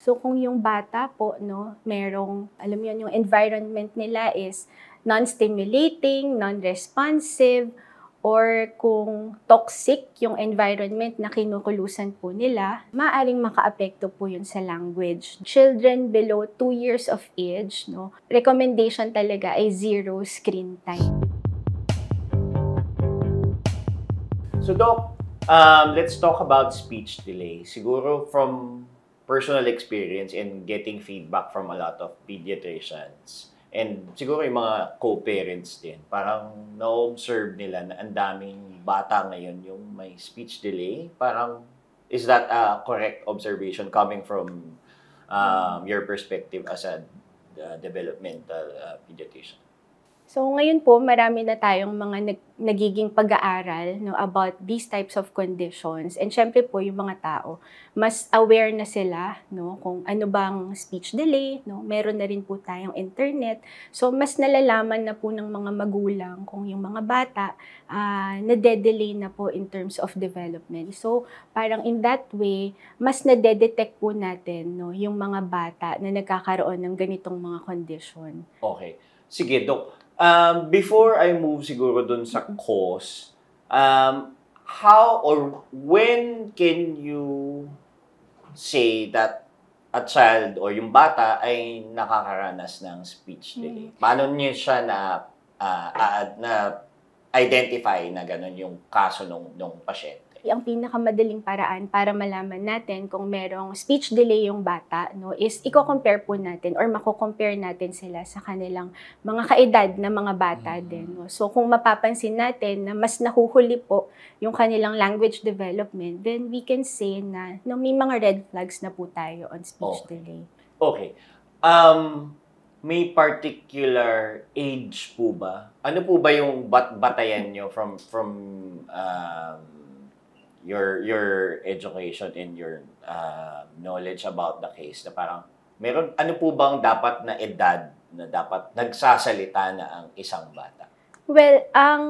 So kung yung bata po, no, merong, alam mo yun, yung environment nila is non-stimulating, non-responsive, or kung toxic yung environment na kinukulusan po nila, maaaring makaapekto po yun sa language. Children below 2 years of age, no, recommendation talaga ay 0 screen time. So Doc, let's talk about speech delay. Siguro from personal experience in getting feedback from a lot of pediatricians and siguro yung mga co-parents din, parang na-observe nila na ang daming bata ngayon yung may speech delay. Parang, is that a correct observation coming from your perspective as a developmental pediatrician? So ngayon po, marami na tayong mga nagiging pag-aaral, no, about these types of conditions. And syempre po, yung mga tao, mas aware na sila, no, kung ano bang speech delay, no. Meron na rin po tayong internet. So mas nalalaman na po ng mga magulang kung yung mga bata nade-delay na po in terms of development. So parang in that way, mas nade-detect po natin, no, yung mga bata na nagkakaroon ng ganitong mga condition. Okay. Sige, Doc. Before I move siguro dun sa cause, how or when can you say that a child or yung bata ay nakakaranas ng speech delay? Paano niyo siya na identify na ganun yung kaso nung pasyente? Ang pinakamadaling paraan para malaman natin kung merong speech delay yung bata, no, is i-compare po natin or mako-compare natin sila sa kanilang mga kaedad na mga bata din. No? So kung mapapansin natin na mas nahuhuli po yung kanilang language development, then we can say na no, may mga red flags na po tayo on speech delay. Okay. May particular age po ba? Ano po ba yung batayan nyo from your education and your knowledge about the case na parang meron, ano po bang dapat na edad na dapat nagsasalita na ang isang bata? Well, ang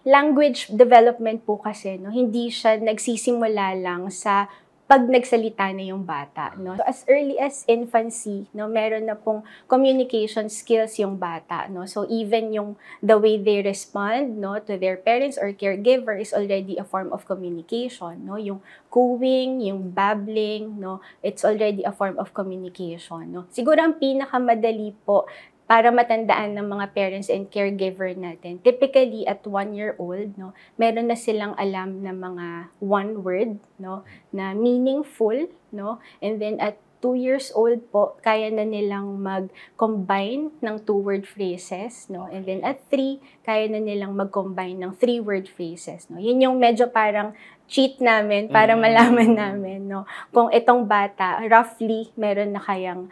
language development po kasi, no, hindi siya nagsisimula lang sa pag nagsalita na yung bata, no. So as early as infancy, no, meron na pong communication skills yung bata, no. So even yung the way they respond, no, to their parents or caregiver is already a form of communication, no. Yung cooing, yung babbling, no, it's already a form of communication, no. Siguro ang pinakamadali po para matandaan ng mga parents and caregiver natin, typically at 1-year-old, no, meron na silang alam na mga one word, no, na meaningful, no, and then at 2 years old po, kaya na nilang mag-combine ng 2-word phrases, no, and then at 3, kaya na nilang mag-combine ng 3-word phrases, no. Yun yung medyo parang cheat namin para malaman namin, no, kung itong bata roughly meron na kayang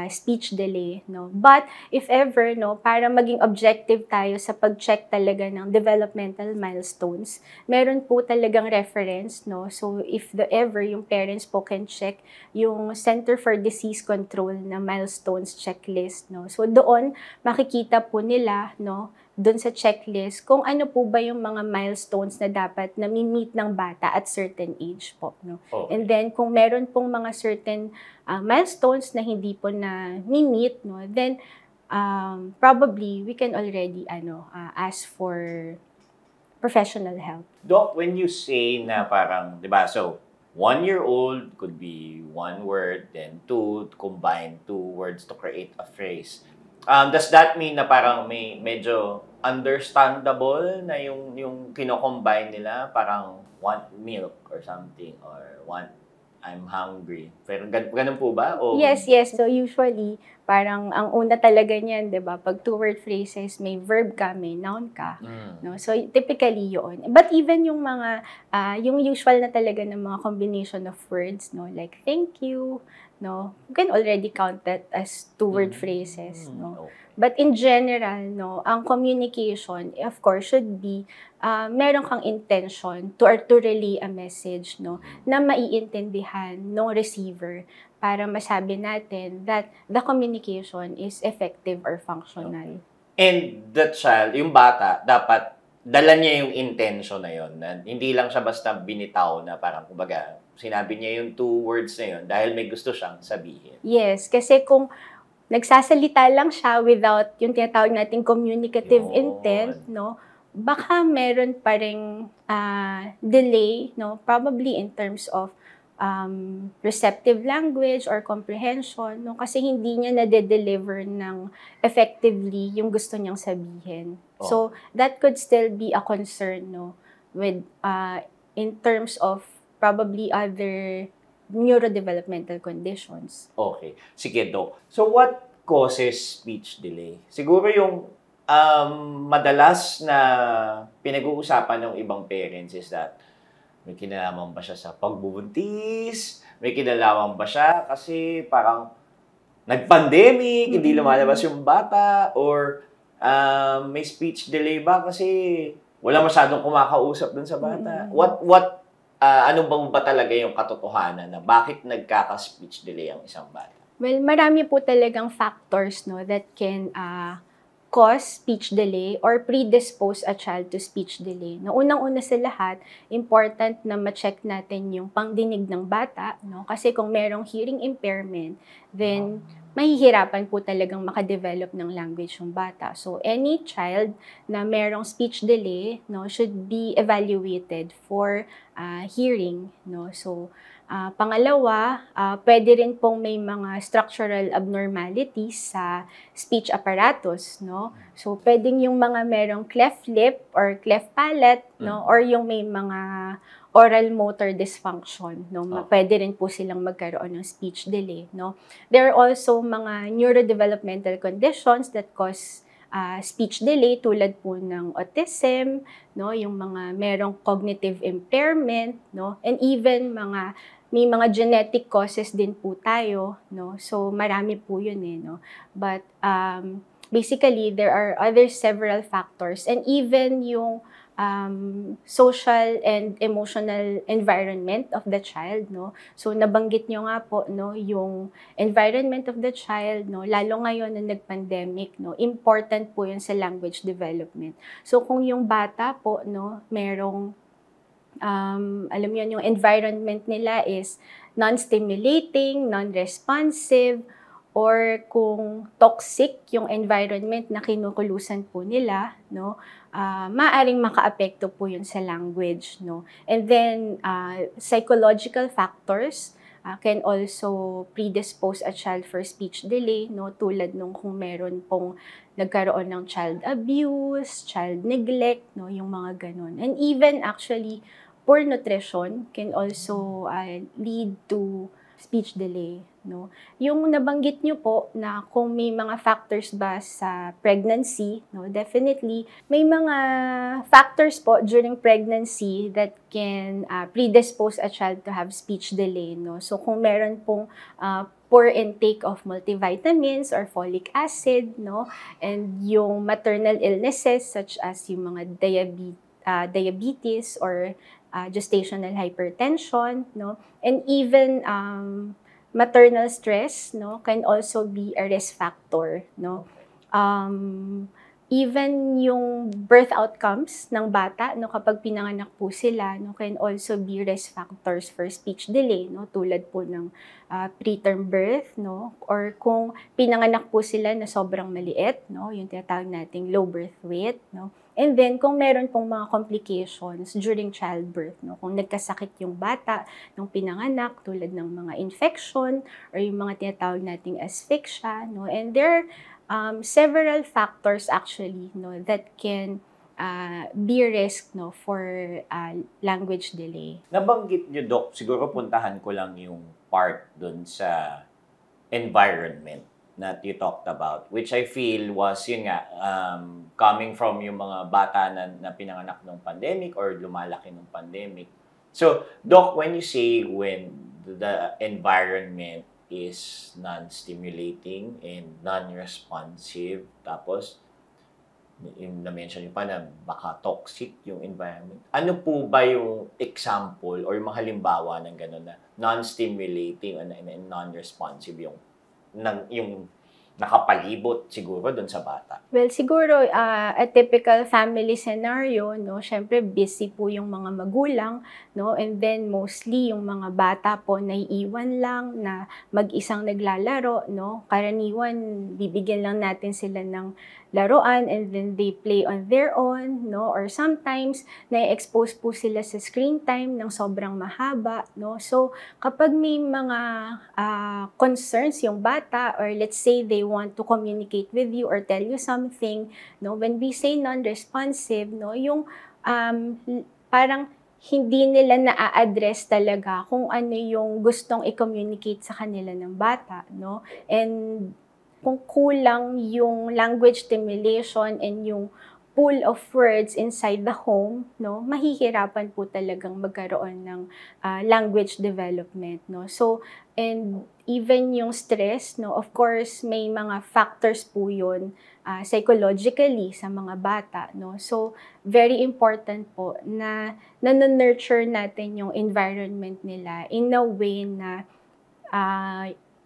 speech delay, no. But if ever, no, para maging objective tayo sa pag-check talaga ng developmental milestones, meron po talagang reference, no. So if ever yung parents po can check yung Center for Disease Control na milestones checklist, no. So doon makikita po nila, no, doon sa checklist kung ano po ba yung mga milestones na dapat na meet ng bata at certain age po, no. Okay. And then kung meron pong mga certain milestones na hindi po na meet, no, then probably we can already ask for professional help. Doc, when you say na parang, di ba, so 1-year-old could be one word, then two, combine 2 words to create a phrase. Does that mean na parang may medyo understandable na yung kino-combine nila, parang want milk or something or want I'm hungry? Pero ganun po ba? O... Yes. So usually, parang ang una talaga niyan, 'di ba? Pag 2-word phrases, may verb ka, may noun ka, no? So typically 'yon. But even yung mga yung usual na talaga ng mga combination of words, no, like thank you, no, you can already count that as 2-word phrases, no. But in general, no, ang communication, of course, should be meron kang intention to relay a message, no, na maiintindihan ng receiver para masabi natin that the communication is effective or functional. And the child, yung bata, dapat dala niya yung intention na yon, na hindi lang siya basta binitaw na parang kumbaga sinabi niya yung 2 words na yun dahil may gusto siyang sabihin. Yes, kasi kung nagsasalita lang siya without yung tinatawag nating communicative intent, no, baka meron pa ring delay, no, probably in terms of receptive language or comprehension, no, kasi hindi niya nade-deliver ng effectively yung gusto niyang sabihin. So, that could still be a concern, no, with in terms of probably other neurodevelopmental conditions. Okay. Sige, Doc. So, what causes speech delay? Siguro yung madalas na pinag-uusapan ng ibang parents is that may kinalaman ba siya sa pagbubuntis? May kinalaman ba siya kasi parang nag-pandemic, hindi lumalabas yung bata? Or may speech delay ba kasi wala masyadong kumakausap dun sa bata? Ano bang ba talaga yung katotohanan na bakit nagkaka-speech delay ang isang bata? Well, marami po talagang factors, no, that can cause speech delay or predispose a child to speech delay. No, unang-una sa lahat, important na ma-check natin yung pangdinig ng bata, no? Kasi kung merong hearing impairment, then mahihirapan po talagang makadevelop ng language yung bata. So, any child na merong speech delay, no, should be evaluated for hearing, no? So, pangalawa, pwede rin pong may mga structural abnormalities sa speech apparatus, no? So, pwedeng yung mga merong cleft lip or cleft palate, no? Or yung may mga oral motor dysfunction, no? Pwede rin po silang magkaroon ng speech delay, no? There are also mga neurodevelopmental conditions that cause speech delay tulad po ng autism, no, yung mga merong cognitive impairment, no, and even may mga genetic causes din po tayo, no. So marami po 'yun no. But basically there are other several factors, and even yung social and emotional environment of the child, no. So nabanggit nyo nga po, no, yung environment of the child, no, lalo ngayon na nag-pandemic, no, important po yun sa language development. So kung yung bata po, no, merong alam mo yun, yung environment nila is non-stimulating, non-responsive, or kung toxic yung environment na kinukulusan po nila, no, maaring makaapekto po yun sa language, no. And then, psychological factors can also predispose a child for speech delay, no, tulad nung kung meron pong nagkaroon ng child abuse, child neglect, no, yung mga ganun. And even actually, poor nutrition can also lead to speech delay, no. Yung nabanggit nyo po na kung may mga factors ba sa pregnancy, no, definitely may mga factors po during pregnancy that can predispose a child to have speech delay, no. So kung meron pong poor intake of multivitamins or folic acid, no, and yung maternal illnesses such as yung mga diabetes or gestational hypertension, no, and even maternal stress, no, can also be a risk factor, no. Even yung birth outcomes ng bata, no, kapag pinanganak po sila, no, can also be risk factors for speech delay, no, tulad po ng preterm birth, no, or kung pinanganak po sila na sobrang maliit, no, yung tinatawag nating low birth weight, no. And then, kung meron pong mga complications during childbirth, no, kung nagkasakit yung bata nung pinanganak, tulad ng mga infection or yung mga tinatawag nating asphyxia, no, and there are several factors actually, no, that can be risk, no, for language delay. Nabanggit nyo, Doc, siguro puntahan ko lang yung part dun sa environment that you talked about, which I feel was, yun nga, coming from yung mga bata na pinanganak ng pandemic or lumalaki ng pandemic. So, Doc, when you say when the environment is non-stimulating and non-responsive, tapos, yung na-mention nyo pa na baka toxic yung environment. Ano po ba yung example or yung mga halimbawa ng gano'n na non-stimulating and non-responsive yung nakapalibot siguro dun sa bata? Well, siguro, a typical family scenario, no, syempre busy po yung mga magulang, no, and then mostly yung mga bata po naiiwan lang na mag-isang naglalaro, no, karaniwan bibigyan lang natin sila ng laruan and then they play on their own, no, or sometimes na-expose po sila sa screen time ng sobrang mahaba, no, so kapag may mga concerns yung bata or let's say they want to communicate with you or tell you something, no, when we say non-responsive, no, yung parang hindi nila na-address talaga kung ano yung gustong i-communicate sa kanila ng bata, no, and kung kulang yung language stimulation and yung pool of words inside the home, no, mahihirapan po talagang magkaroon ng language development, no. So, and even yung stress, no, of course, may mga factors po yun psychologically sa mga bata, no. So, very important po na nurture natin yung environment nila in a way na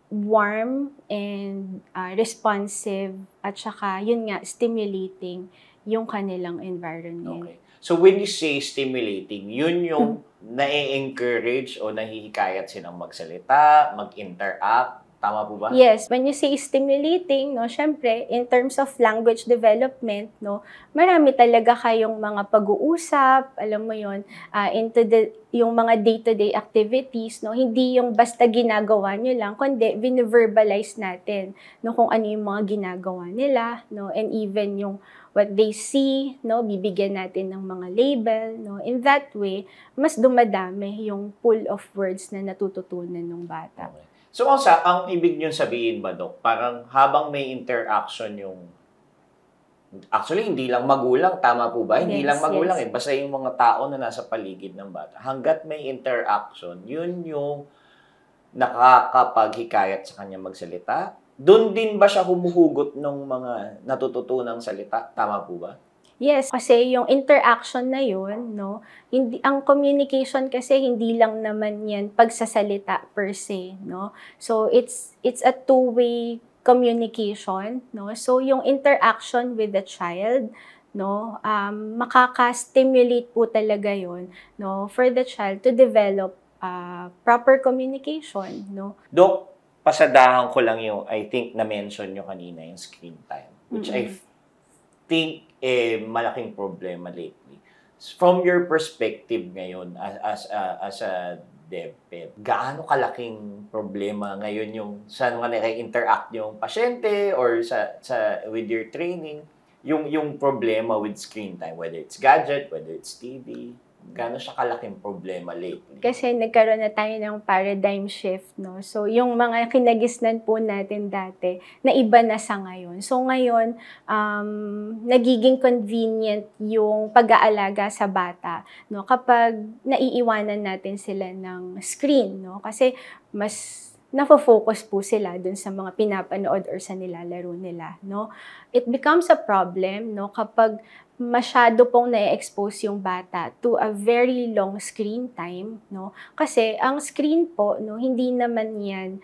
warm and responsive at saka yun nga stimulating yung kanilang environment. Okay. So when you say stimulating, yun yung na-encourage o nahihikayat silang magsalita, mag-interact, tama po ba? Yes, when you say stimulating, no, syempre, in terms of language development, no, marami talaga kayong mga pag-uusap, alam mo yon, yung mga day-to-day activities, no, hindi yung basta ginagawa nyo lang, kundi vini-verbalize natin, no, kung ano yung mga ginagawa nila, no, and even yung what they see, no, bibigyan natin ng mga label, no, in that way, mas dumadami yung pool of words na natututunan ng bata. Okay. So, ang ibig nyo sabihin ba, Dok, parang habang may interaction yung, actually, hindi lang magulang, tama po ba? Hindi lang magulang, yes. Basta yung mga tao na nasa paligid ng bata. Hanggat may interaction, yun yung nakakapaghikayat sa kanya magsalita. Doon din ba siya humuhugot ng mga natututunang salita? Tama po ba? Yes, kasi yung interaction na yun, no, ang communication kasi hindi lang naman yan pagsasalita per se, no. So it's a two-way communication, no. So yung interaction with the child, no, makaka-stimulate po talaga yun, no, for the child to develop proper communication, no. Dok, pasadahan ko lang yung, I think na-mention nyo kanina yung screen time, which I think malaking problema lately. From your perspective ngayon as a DepEd, gaano kalaking problema ngayon yung saan nga naka-interact yung pasyente or sa with your training, yung problema with screen time, whether it's gadget, whether it's TV, gaano siya kalaking problema lately? Kasi nagkaroon na tayo ng paradigm shift, no? So, yung mga kinagisnan po natin dati, na iba na sa ngayon. So, ngayon, nagiging convenient yung pag-aalaga sa bata, no? Kapag naiiwanan natin sila ng screen, no? Kasi mas nafo-focus po sila dun sa mga pinapanood or sa nilalaro nila, no? It becomes a problem, no? Kapag masyado pong na-expose yung bata to a very long screen time, no? Kasi ang screen po, no, hindi naman yan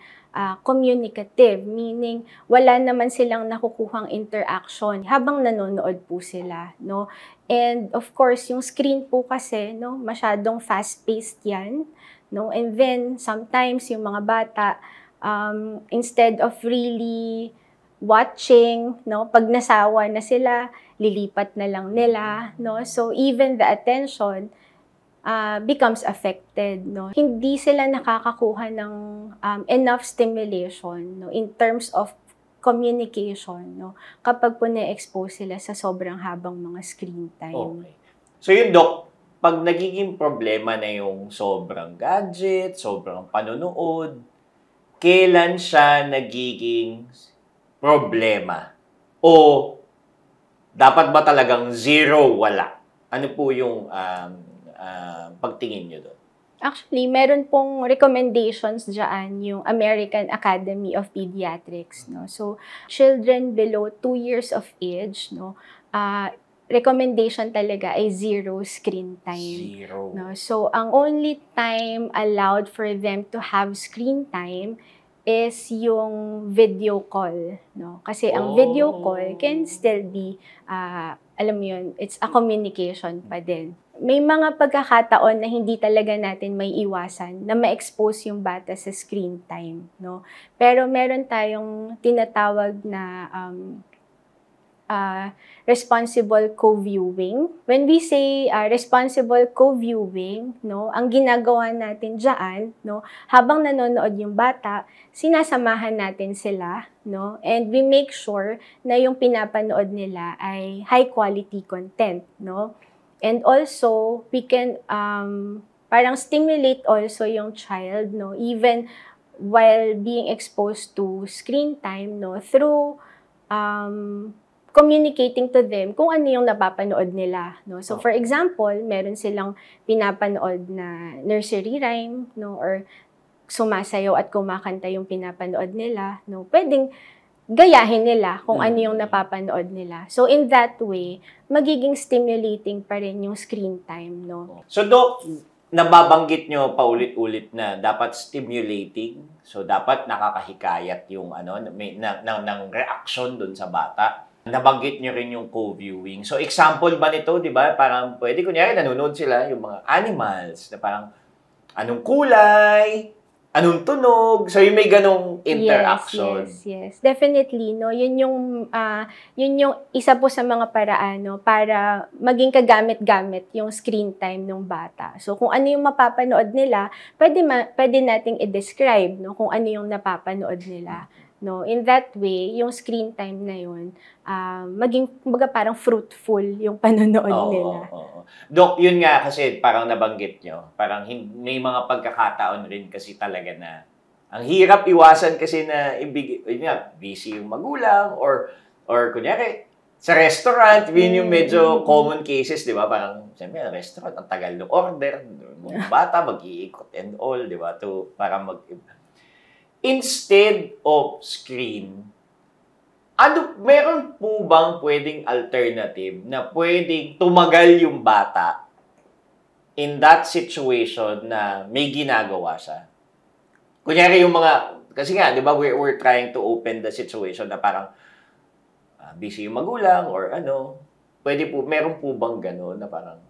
communicative, meaning wala naman silang nakukuhang interaction habang nanonood po sila, no? And of course, yung screen po kasi, no, masyadong fast-paced yan, no? And then sometimes yung mga bata, instead of really watching, no, pag nasawa na sila, lilipat na lang nila, no? So even the attention becomes affected, no? Hindi sila nakakakuha ng enough stimulation, no, in terms of communication, no, kapag po na-expose sila sa sobrang habang mga screen time. Okay. So yun, Dok, pag nagiging problema na yung sobrang gadget, sobrang panonood, kailan siya nagiging problema? O dapat ba talagang zero, wala? Ano po yung pagtingin nyo doon? Actually, meron pong recommendations dyan yung American Academy of Pediatrics, no? So, children below 2 years of age, no, recommendation talaga ay zero screen time. Zero. No? So, ang only time allowed for them to have screen time is yung video call, no? Kasi ang video call can still be, alam mo yun, it's a communication pa din. May mga pagkakataon na hindi talaga natin may iwasan na ma-expose yung bata sa screen time, no? Pero meron tayong tinatawag na responsible co-viewing. When we say responsible co-viewing, no, ang ginagawa natin diyan, no, habang nanonood yung bata, sinasamahan natin sila, no, and we make sure na yung pinapanood nila ay high quality content, no. And also, we can parang stimulate also yung child, no, even while being exposed to screen time, no, through communicating to them kung ano yung napapanood nila, no? So, for example, meron silang pinapanood na nursery rhyme, no? Or sumasayaw at kumakanta yung pinapanood nila, no? Pwedeng gayahin nila kung ano yung napapanood nila. So, in that way, magiging stimulating pa rin yung screen time, no? So, Doc, nababanggit nyo paulit-ulit na dapat stimulating. So, dapat nakakahikayat yung ng reaction dun sa bata. Nabanggit nyo rin yung co-viewing. So, example ba nito, di ba? Parang pwede, kunyari, nanonood sila yung mga animals na parang anong kulay, anong tunog. So, yung may ganong interaction. Yes. Definitely, no? Yun yung isa po sa mga paraan, no? Para maging kagamit-gamit yung screen time ng bata. So, kung ano yung mapapanood nila, pwede nating i-describe, no? Kung ano yung napapanood nila. No, in that way, yung screen time na yun, maging kumbaga parang fruitful yung panonood nila. Dok, yun nga kasi parang nabanggit nyo, parang may mga pagkakataon rin kasi talaga na ang hirap iwasan kasi na busy yung magulang or kunyari, sa restaurant, yun yung medyo common cases, di ba? Parang, siyempre, restaurant, ang tagal ng order, mga bata, mag-iikot and all, di ba? Para instead of screen, meron po bang pwedeng alternative na pwedeng tumagal yung bata in that situation na may ginagawa siya? Kunyari yung kasi nga, di ba, we're trying to open the situation na parang busy yung magulang or meron po bang gano'n na parang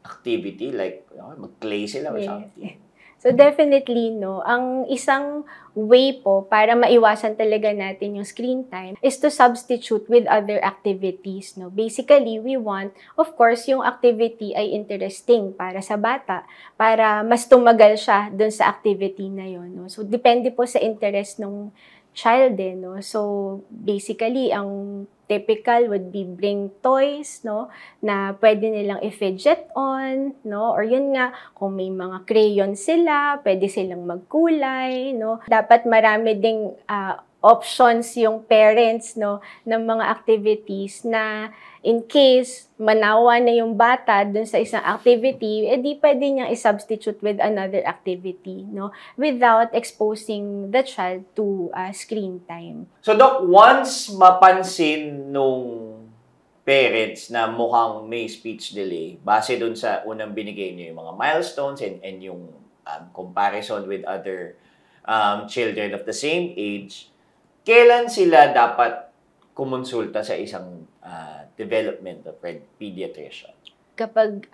activity like mag-play sila or something? So definitely, no, ang isang way po para maiwasan talaga natin yung screen time is to substitute with other activities, no. Basically, we want, of course, yung activity ay interesting para sa bata, para mas tumagal siya dun sa activity na yun, no. So depende po sa interest ng child no. So basically, ang typical would be bring toys, no, na pwede nilang i-fidget on, no, or yun nga, kung may mga crayon sila, pwede silang magkulay, no. Dapat marami ding options yung parents, no, ng mga activities na in case manawa na yung bata dun sa isang activity, edi pwede niyang i-substitute with another activity, no, without exposing the child to screen time. So, Doc, once mapansin nung parents na mukhang may speech delay, base dun sa unang binigay niyo yung mga milestones and yung comparison with other children of the same age, kailan sila dapat kumonsulta sa isang developmental pediatrician? Kapag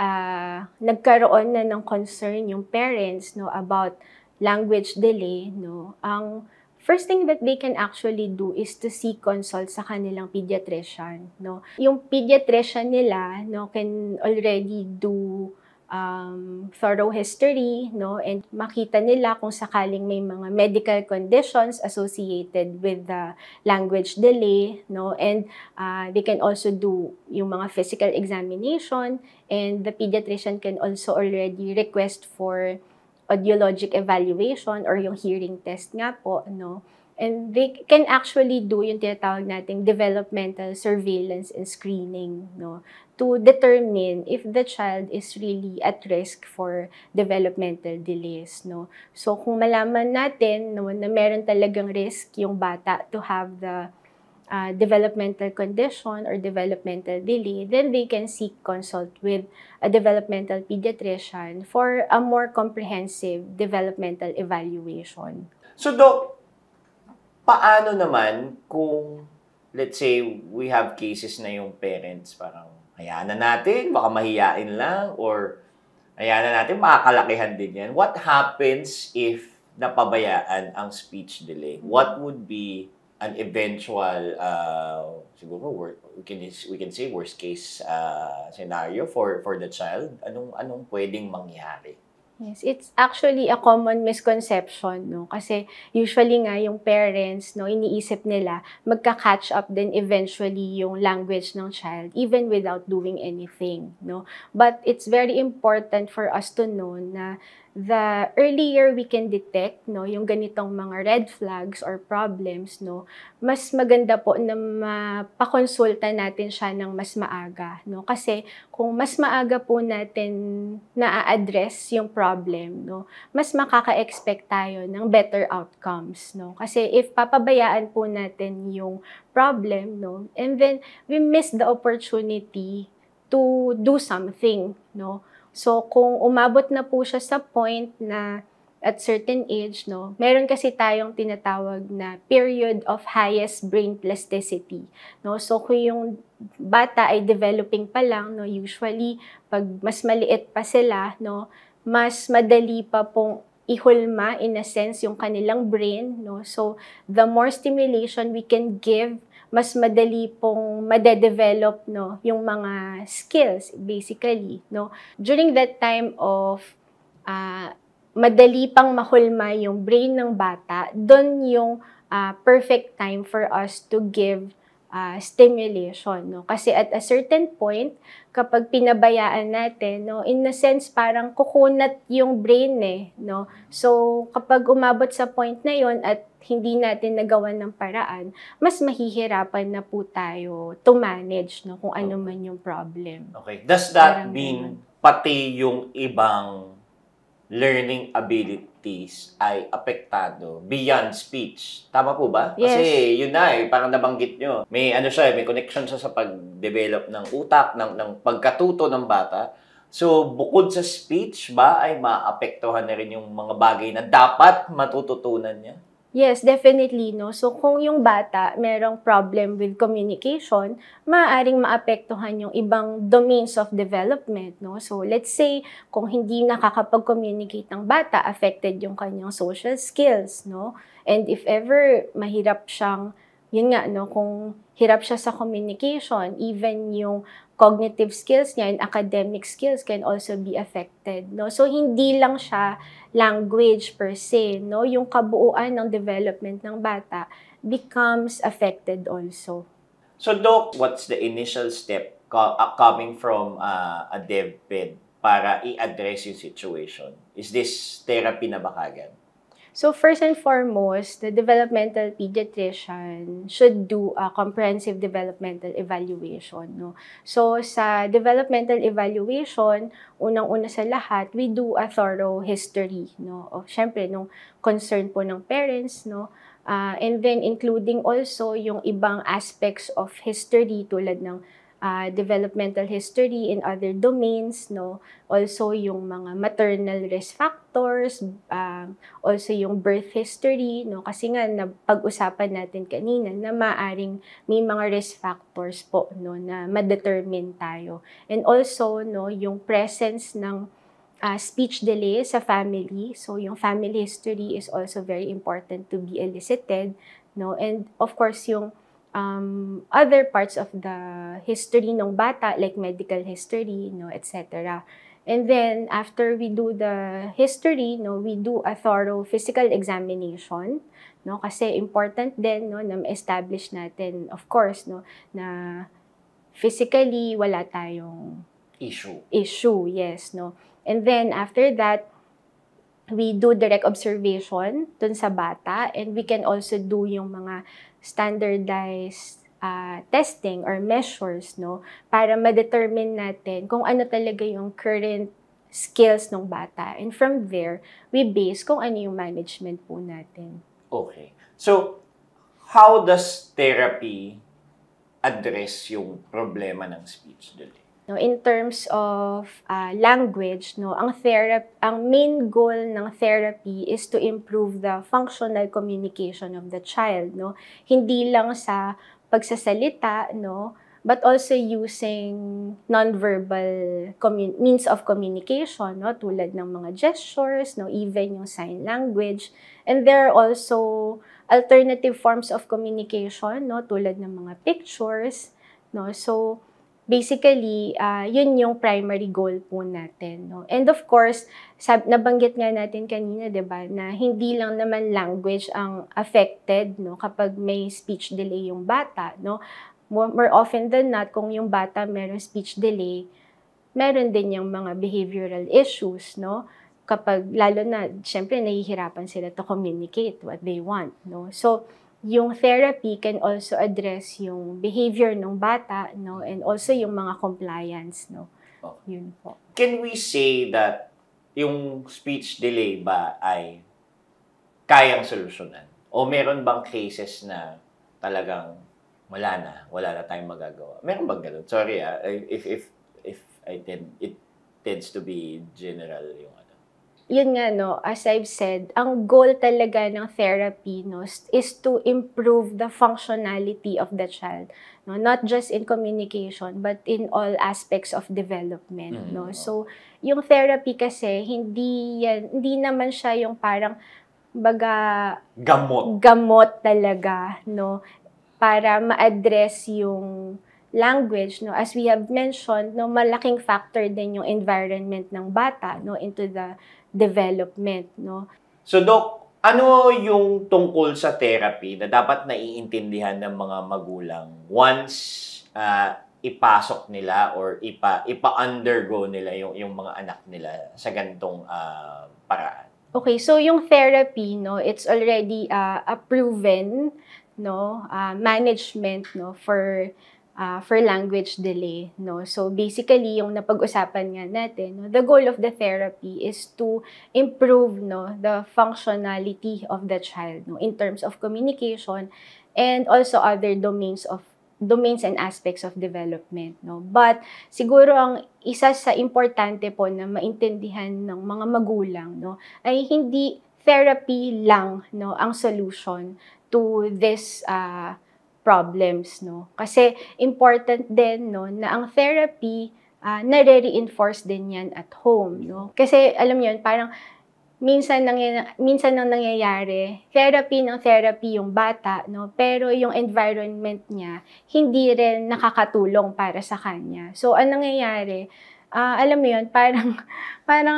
nagkaroon na ng concern yung parents, no, about language delay, no, ang first thing that they can actually do is to seek consult sa kanilang pediatrician, no. Yung pediatrician nila, no, can already do thorough history, no, and makita nila kung sakaling may mga medical conditions associated with the language delay, no, and they can also do yung mga physical examination, and the pediatrician can also already request for audiologic evaluation or yung hearing test nga po, no. And they can actually do yung tinatawag nating developmental surveillance and screening, no, to determine if the child is really at risk for developmental delays, no. So, kung malaman natin, no, na meron talagang risk yung bata to have the developmental condition or developmental delay, then they can seek consult with a developmental pediatrician for a more comprehensive developmental evaluation. So, Doc, paano naman kung, let's say, we have cases na yung parents parang, hayaan na natin, baka mahiyain lang, or hayaan na natin, makakalakihan din yan. What happens if napabayaan ang speech delay? What would be an eventual, siguro, we can say worst case scenario for the child? Anong pwedeng mangyari? Yes, it's actually a common misconception, no? Kasi usually nga yung parents, no, iniisip nila magka-catch up din eventually yung language ng child even without doing anything, no? But it's very important for us to know na the earlier we can detect, no, yung ganitong mga red flags or problems, no, mas maganda po na mapakonsulta natin siya ng mas maaga, no? Kasi kung mas maaga po natin na-address yung problem, no, mas makaka-expect tayo ng better outcomes, no? Kasi if papabayaan po natin yung problem, no, and then we miss the opportunity to do something, no? So, kung umabot na po siya sa point na at certain age, no, meron kasi tayong tinatawag na period of highest brain plasticity, no? So, kung yung bata ay developing pa lang, no, usually, pag mas maliit pa sila, no, mas madali pa pong ihulma, in a sense, yung kanilang brain, no? So, the more stimulation we can give, mas madali pong madedevelop, no, yung mga skills, basically, no. During that time of madali pang mahulma yung brain ng bata, doon yung perfect time for us to give stimulation, no. Kasi at a certain point, kapag pinabayaan natin, no, in a sense, parang kukunat yung brain no. So, kapag umabot sa point na yon at hindi natin nagawan ng paraan, mas mahihirapan na po tayo to manage, no, kung ano man yung problem. Okay. Does that mean pati yung ibang learning abilities ay apektado beyond speech? Tama po ba? Yes. Kasi yun na parang nabanggit nyo. May may connection siya sa pag-develop ng utak, ng pagkatuto ng bata. So, bukod sa speech ba ay maapektuhan na rin yung mga bagay na dapat matututunan niya? Yes, definitely, no. So, kung yung bata merong problem with communication, maaaring maapektuhan yung ibang domains of development, no. So, let's say, kung hindi nakakapag-communicate ng bata, affected yung kanyang social skills, no. And if ever mahirap siyang, yun nga, no, kung hirap siya sa communication, even yung cognitive skills niya and academic skills can also be affected, no. So, hindi lang siya language per se, no, yung kabuuan ng development ng bata becomes affected also. So, Doc, what's the initial step coming from a DepEd para i-address yung situation? Is this therapy na ba kagad? So, first and foremost, the developmental pediatrician should do a comprehensive developmental evaluation, no? So, sa developmental evaluation, unang-una sa lahat, we do a thorough history, no? Of, syempre, nung concern po ng parents, no? And then, including also yung ibang aspects of history tulad ng developmental history in other domains, no? Also yung mga maternal risk factors, also yung birth history, no? Kasi nga napag-usapan natin kanina na maaring may mga risk factors po, no, na ma-determine tayo. And also, no, yung presence ng speech delay sa family. So yung family history is also very important to be elicited, no? And of course, yung other parts of the history ng bata, like medical history, no, etc. And then, after we do the history, no, we do a thorough physical examination, no, kasi important din, no, na ma-establish natin, of course, no, na physically wala tayong issue, yes, no. And then, after that, we do direct observation dun sa bata, and we can also do yung mga standardized testing or measures, no, para ma-determine natin kung ano talaga yung current skills ng bata. And from there, we base kung ano yung management po natin. Okay. So, how does therapy address yung problema ng speech delay? No, in terms of language, no, ang main goal ng therapy is to improve the functional communication of the child, no. Hindi lang sa pagsasalita, no, but also using nonverbal means of communication, no, tulad ng mga gestures, no, even yung sign language. And there are also alternative forms of communication, no, tulad ng mga pictures, no. So basically, yun yung primary goal po natin, no. And of course, nabanggit nga natin kanina, 'di ba, na hindi lang naman language ang affected, no, kapag may speech delay yung bata, no. More often than not, kung yung bata merong speech delay, meron din yung mga behavioral issues, no? Kapag, lalo na, syempre, nahihirapan sila to communicate what they want, no? So, yung therapy can also address yung behavior ng bata, no? And also yung mga compliance, no? Okay. Yun po. Can we say that yung speech delay ba ay kayang solusyonan? O meron bang cases na talagang wala na tayong magagawa? Meron bang ganun? Sorry if it tends to be general yung ano. Yun nga, no, as I've said, ang goal talaga ng therapy, no, is to improve the functionality of the child, no, not just in communication but in all aspects of development, no. So yung therapy kasi hindi naman siya yung parang gamot talaga, no, para ma-address yung language, no. As we have mentioned, no, malaking factor din yung environment ng bata, no, into the development, no. So Doc, ano yung tungkol sa therapy na dapat naiintindihan ng mga magulang once ipasok nila or ipa-undergo nila yung mga anak nila sa ganitong paraan? Okay, so yung therapy, no, it's already a proven, no, management, no, for language delay, no. So basically yung napag-usapan nga natin, no, the goal of the therapy is to improve, no, the functionality of the child, no, in terms of communication and also other domains and aspects of development, no. But siguro ang isa sa importante po na maintindihan ng mga magulang, no, ay hindi therapy lang, no, ang solution to this problems, no. Kasi important din, no, na ang therapy nare-reinforce din yan at home, no. Kasi alam niyo, parang minsan nang nangyayari, therapy yung bata, no, pero yung environment niya hindi rin nakakatulong para sa kanya. So ang nangyayari, alam mo yun, parang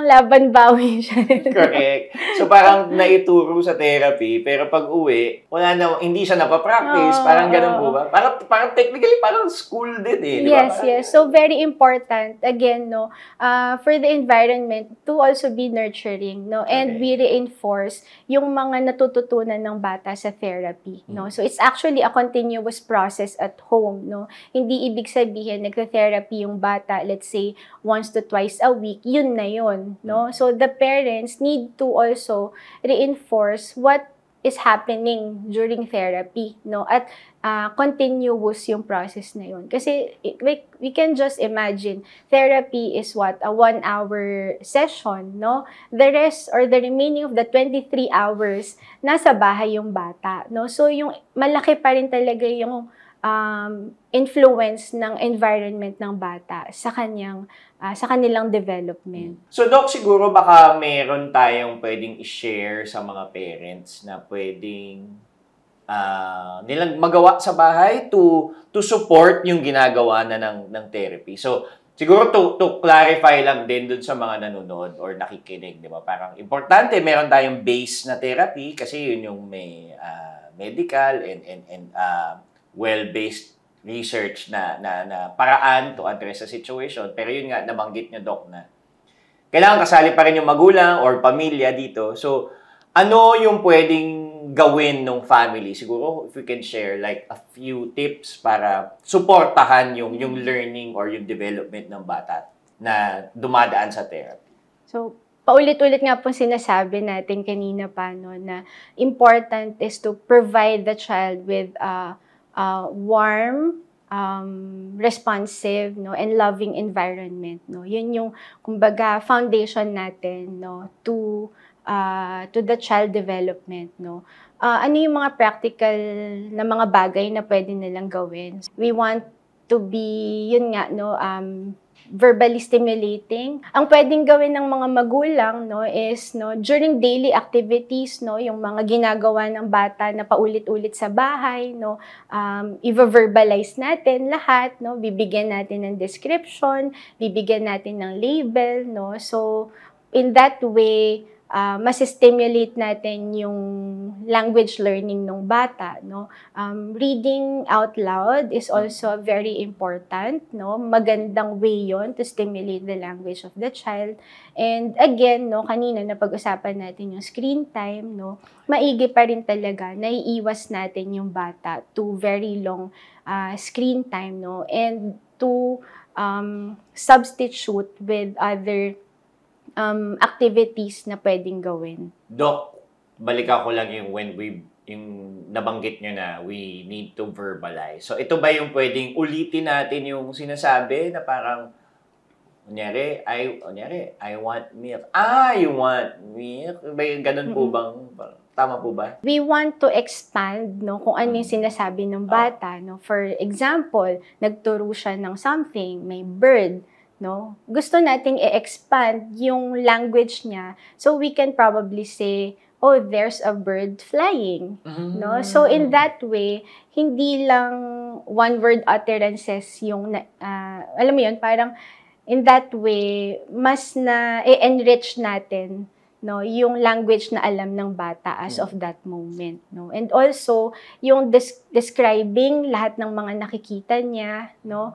laban-bawi siya. Correct. So parang naituro sa therapy, pero pag uwi, hindi siya napapractice. Parang ganun po ba? Parang technically, parang school din eh. Yes, diba? yes. So very important, again, no, for the environment to also be nurturing, no, and we reinforce yung mga natututunan ng bata sa therapy, no. So it's actually a continuous process at home, no. Hindi ibig sabihin nagte-therapy yung bata, let's say, once to twice a week, yun na yun, no? So, the parents need to also reinforce what is happening during therapy, no? At continuous yung process na yun. Kasi, we can just imagine, therapy is what? A 1-hour session, no? The rest, or the remaining of the 23 hours, nasa bahay yung bata, no? So, yung malaki pa rin talaga yung influence ng environment ng bata sa kanilang development. So Doc, siguro baka meron tayong pwedeng i-share sa mga parents na pwedeng nilang magawa sa bahay to support yung ginagawa na ng therapy. So siguro to clarify lang din dun sa mga nanonood or nakikinig, di ba? Parang importante meron tayong base na therapy kasi yun yung may medical and well-based research na paraan to address the situation. Pero yun nga, nabanggit niyo, Doc, na kailangan kasali pa rin yung magulang or pamilya dito. So, ano yung pwedeng gawin ng family? Siguro, if we can share like a few tips para suportahan yung learning or yung development ng bata na dumadaan sa therapy. So, paulit-ulit nga po sinasabi natin kanina pa, no, na important is to provide the child with warm, responsive, no, and loving environment, no. Yun yung kumbaga foundation natin, no, to the child development, no. Ano yung mga practical na mga bagay na pwede nilang gawin? We want to be, yun nga, no, verbally stimulating. Ang pwedeng gawin ng mga magulang, no, is, no, during daily activities, no, yung mga ginagawa ng bata na paulit-ulit sa bahay, no, i-verbalize natin lahat, no, bibigyan natin ng description, bibigyan natin ng label, no. So, in that way, mas-stimulate natin yung language learning ng bata, no. Reading out loud is also very important, no. Magandang way yon to stimulate the language of the child. And again, no, kanina napag-usapan natin yung screen time, no. Maigi pa rin talaga na iiwas natin yung bata to very long screen time, no, and to substitute with other activities na pwedeng gawin. Doc, balik ako lang yung yung nabanggit nyo na we need to verbalize. So, ito ba yung pwedeng ulitin natin yung sinasabi na parang, kunyari, I want milk. You want milk? May ganun po bang, tama po ba? We want to expand, no, kung ano yung sinasabi ng bata, no. For example, nagturo siya ng something, may bird, no? Gusto nating i-expand yung language niya so we can probably say, oh, there's a bird flying, no? So in that way, hindi lang one word utterances yung alam mo yun, parang in that way mas na i-enrich natin, no, yung language na alam ng bata as of that moment, no. And also yung describing lahat ng mga nakikita niya, no.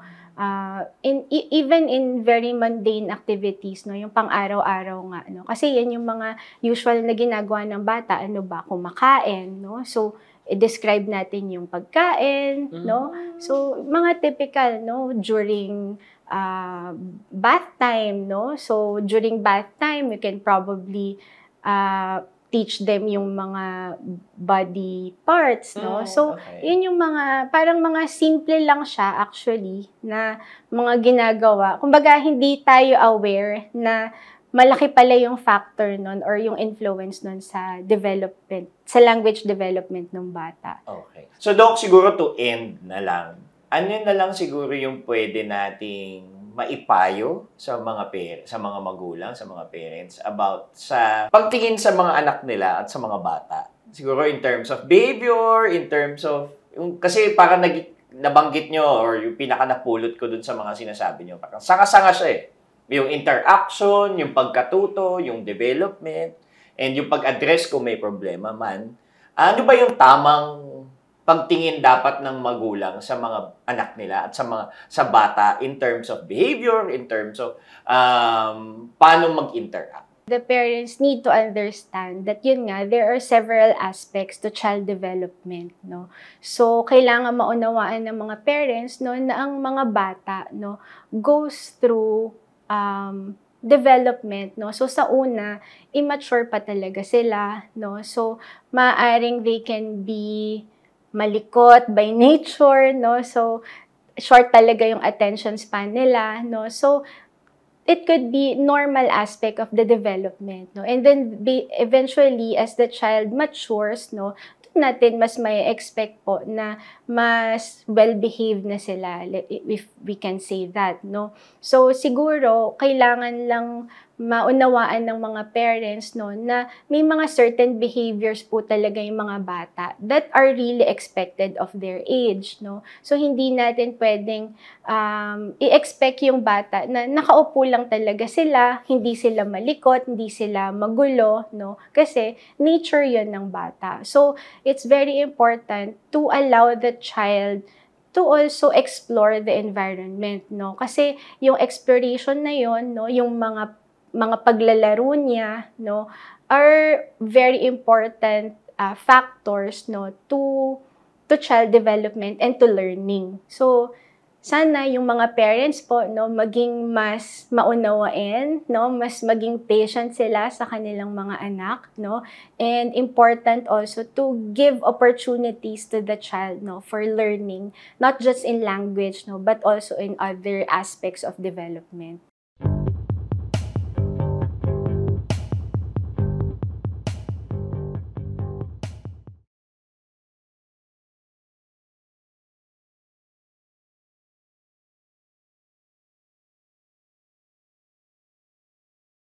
Even in very mundane activities, no, yung pang-araw-araw nga, no, kasi yan yung mga usual na ginagawa ng bata, ano ba, kumakain, no, so i-describe natin yung pagkain, no, so mga typical, no, during bath time, no, so during bath time you can probably teach them yung mga body parts, no? So, yun yung mga, parang mga simple lang siya actually, na mga ginagawa. Kumbaga, hindi tayo aware na malaki pala yung factor nun or yung influence nun sa development, sa language development ng bata. Okay. So, Doc, siguro to end na lang, ano na lang siguro yung pwede nating maipayo sa mga sa mga magulang, sa mga parents about sa pagtingin sa mga anak nila at sa mga bata. Siguro in terms of behavior, in terms of kasi parang nabanggit nyo or yung pinaka napulot ko dun sa mga sinasabi nyo, parang sanga-sanga siya eh. Yung interaction, yung pagkatuto, yung development, and yung pag-address kung may problema man. Ano ba yung tamang pagtingin dapat ng magulang sa mga anak nila at sa bata in terms of behavior, in terms of paano mag-interact? The parents need to understand that yun nga, there are several aspects to child development, no. So kailangan maunawaan ng mga parents, no, na ang mga bata, no, goes through development, no. So sa una, immature pa talaga sila, no. So maaring they can be malikot by nature, no? So, short talaga yung attention span nila, no? So, it could be normal aspect of the development, no? And then, eventually, as the child matures, no, natin mas may expect po na mas well-behaved na sila, if we can say that, no? So, siguro, kailangan lang maunawaan ng mga parents, no, na may mga certain behaviors po talaga yung mga bata that are really expected of their age, no? So, hindi natin pwedeng i-expect yung bata na nakaupo lang talaga sila, hindi sila malikot, hindi sila magulo, no? Kasi nature yun ng bata. So, it's very important to allow the child to also explore the environment, no? Kasi yung exploration na yun, no, yung mga paglalaro niya, no, are very important factors, no, to child development and to learning. So sana yung mga parents po, no, maging mas maunawain, no, mas maging patient sila sa kanilang mga anak, no, and important also to give opportunities to the child, no, for learning, not just in language, no, but also in other aspects of development.